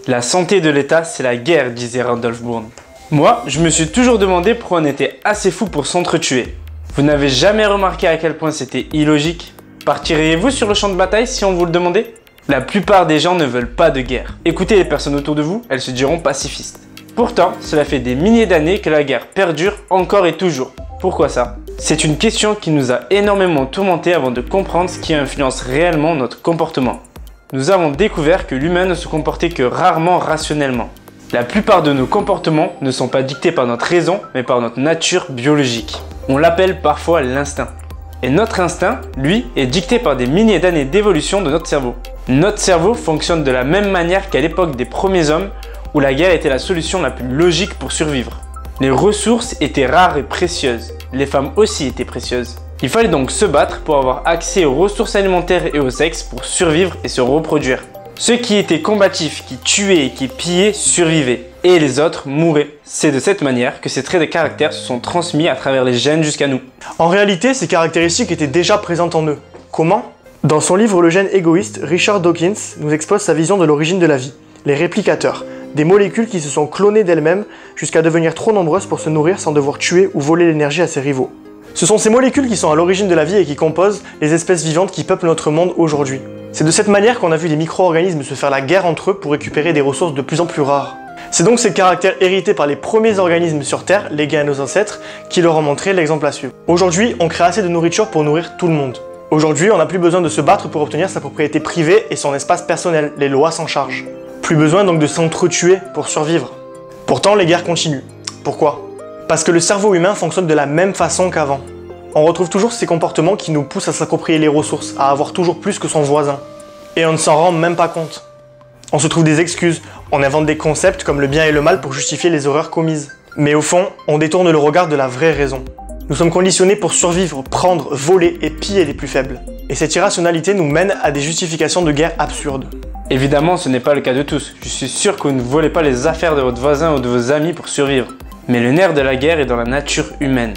La santé de l'État, c'est la guerre, disait Randolph Bourne. Moi, je me suis toujours demandé pourquoi on était assez fou pour s'entretuer. Vous n'avez jamais remarqué à quel point c'était illogique? Partiriez-vous sur le champ de bataille si on vous le demandait? La plupart des gens ne veulent pas de guerre. Écoutez les personnes autour de vous, elles se diront pacifistes. Pourtant, cela fait des milliers d'années que la guerre perdure encore et toujours. Pourquoi ça? C'est une question qui nous a énormément tourmentés avant de comprendre ce qui influence réellement notre comportement. Nous avons découvert que l'humain ne se comportait que rarement rationnellement. La plupart de nos comportements ne sont pas dictés par notre raison, mais par notre nature biologique. On l'appelle parfois l'instinct. Et notre instinct, lui, est dicté par des milliers d'années d'évolution de notre cerveau. Notre cerveau fonctionne de la même manière qu'à l'époque des premiers hommes, où la guerre était la solution la plus logique pour survivre. Les ressources étaient rares et précieuses. Les femmes aussi étaient précieuses. Il fallait donc se battre pour avoir accès aux ressources alimentaires et au sexe pour survivre et se reproduire. Ceux qui étaient combatifs, qui tuaient et qui pillaient survivaient. Et les autres mouraient. C'est de cette manière que ces traits de caractère se sont transmis à travers les gènes jusqu'à nous. En réalité, ces caractéristiques étaient déjà présentes en eux. Comment? Dans son livre Le gène égoïste, Richard Dawkins nous expose sa vision de l'origine de la vie. Les réplicateurs, des molécules qui se sont clonées d'elles-mêmes jusqu'à devenir trop nombreuses pour se nourrir sans devoir tuer ou voler l'énergie à ses rivaux. Ce sont ces molécules qui sont à l'origine de la vie et qui composent les espèces vivantes qui peuplent notre monde aujourd'hui. C'est de cette manière qu'on a vu les micro-organismes se faire la guerre entre eux pour récupérer des ressources de plus en plus rares. C'est donc ces caractères hérités par les premiers organismes sur Terre, légués à nos ancêtres, qui leur ont montré l'exemple à suivre. Aujourd'hui, on crée assez de nourriture pour nourrir tout le monde. Aujourd'hui, on n'a plus besoin de se battre pour obtenir sa propriété privée et son espace personnel, les lois s'en chargent. Plus besoin donc de s'entretuer pour survivre. Pourtant, les guerres continuent. Pourquoi? Parce que le cerveau humain fonctionne de la même façon qu'avant. On retrouve toujours ces comportements qui nous poussent à s'approprier les ressources, à avoir toujours plus que son voisin. Et on ne s'en rend même pas compte. On se trouve des excuses, on invente des concepts comme le bien et le mal pour justifier les horreurs commises. Mais au fond, on détourne le regard de la vraie raison. Nous sommes conditionnés pour survivre, prendre, voler et piller les plus faibles. Et cette irrationalité nous mène à des justifications de guerre absurdes. Évidemment, ce n'est pas le cas de tous. Je suis sûr que vous ne volez pas les affaires de votre voisin ou de vos amis pour survivre. Mais le nerf de la guerre est dans la nature humaine.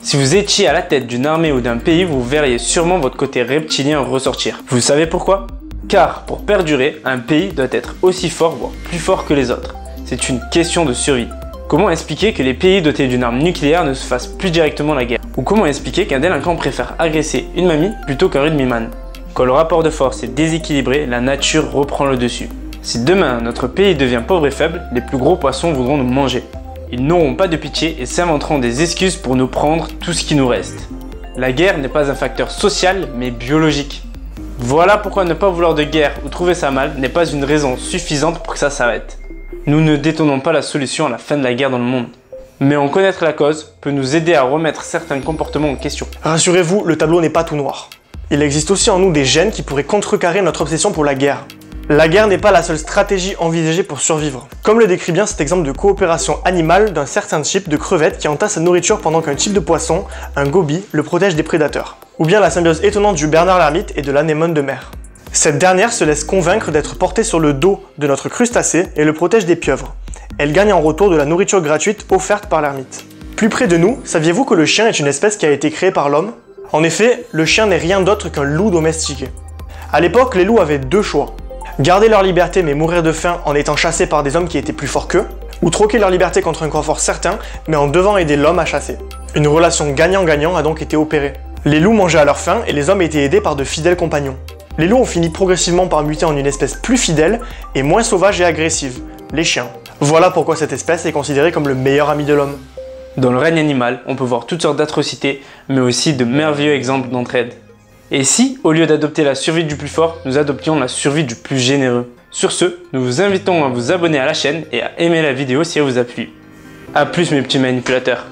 Si vous étiez à la tête d'une armée ou d'un pays, vous verriez sûrement votre côté reptilien ressortir. Vous savez pourquoi? Car pour perdurer, un pays doit être aussi fort, voire plus fort que les autres. C'est une question de survie. Comment expliquer que les pays dotés d'une arme nucléaire ne se fassent plus directement la guerre? Ou comment expliquer qu'un délinquant préfère agresser une mamie plutôt qu'un rugbyman? Quand le rapport de force est déséquilibré, la nature reprend le dessus. Si demain notre pays devient pauvre et faible, les plus gros poissons voudront nous manger. Ils n'auront pas de pitié et s'inventeront des excuses pour nous prendre tout ce qui nous reste. La guerre n'est pas un facteur social, mais biologique. Voilà pourquoi ne pas vouloir de guerre ou trouver ça mal n'est pas une raison suffisante pour que ça s'arrête. Nous ne détournons pas la solution à la fin de la guerre dans le monde. Mais en connaître la cause peut nous aider à remettre certains comportements en question. Rassurez-vous, le tableau n'est pas tout noir. Il existe aussi en nous des gènes qui pourraient contrecarrer notre obsession pour la guerre. La guerre n'est pas la seule stratégie envisagée pour survivre. Comme le décrit bien cet exemple de coopération animale d'un certain type de crevette qui entasse sa nourriture pendant qu'un type de poisson, un goby, le protège des prédateurs. Ou bien la symbiose étonnante du Bernard l'ermite et de l'anémone de mer. Cette dernière se laisse convaincre d'être portée sur le dos de notre crustacé et le protège des pieuvres. Elle gagne en retour de la nourriture gratuite offerte par l'ermite. Plus près de nous, saviez-vous que le chien est une espèce qui a été créée par l'homme? En effet, le chien n'est rien d'autre qu'un loup domestiqué. À l'époque, les loups avaient deux choix. Garder leur liberté mais mourir de faim en étant chassés par des hommes qui étaient plus forts qu'eux, ou troquer leur liberté contre un confort certain mais en devant aider l'homme à chasser. Une relation gagnant-gagnant a donc été opérée. Les loups mangeaient à leur faim et les hommes étaient aidés par de fidèles compagnons. Les loups ont fini progressivement par muter en une espèce plus fidèle et moins sauvage et agressive, les chiens. Voilà pourquoi cette espèce est considérée comme le meilleur ami de l'homme. Dans le règne animal, on peut voir toutes sortes d'atrocités, mais aussi de merveilleux exemples d'entraide. Et si, au lieu d'adopter la survie du plus fort, nous adoptions la survie du plus généreux? Sur ce, nous vous invitons à vous abonner à la chaîne et à aimer la vidéo si elle vous a plu. A plus mes petits manipulateurs.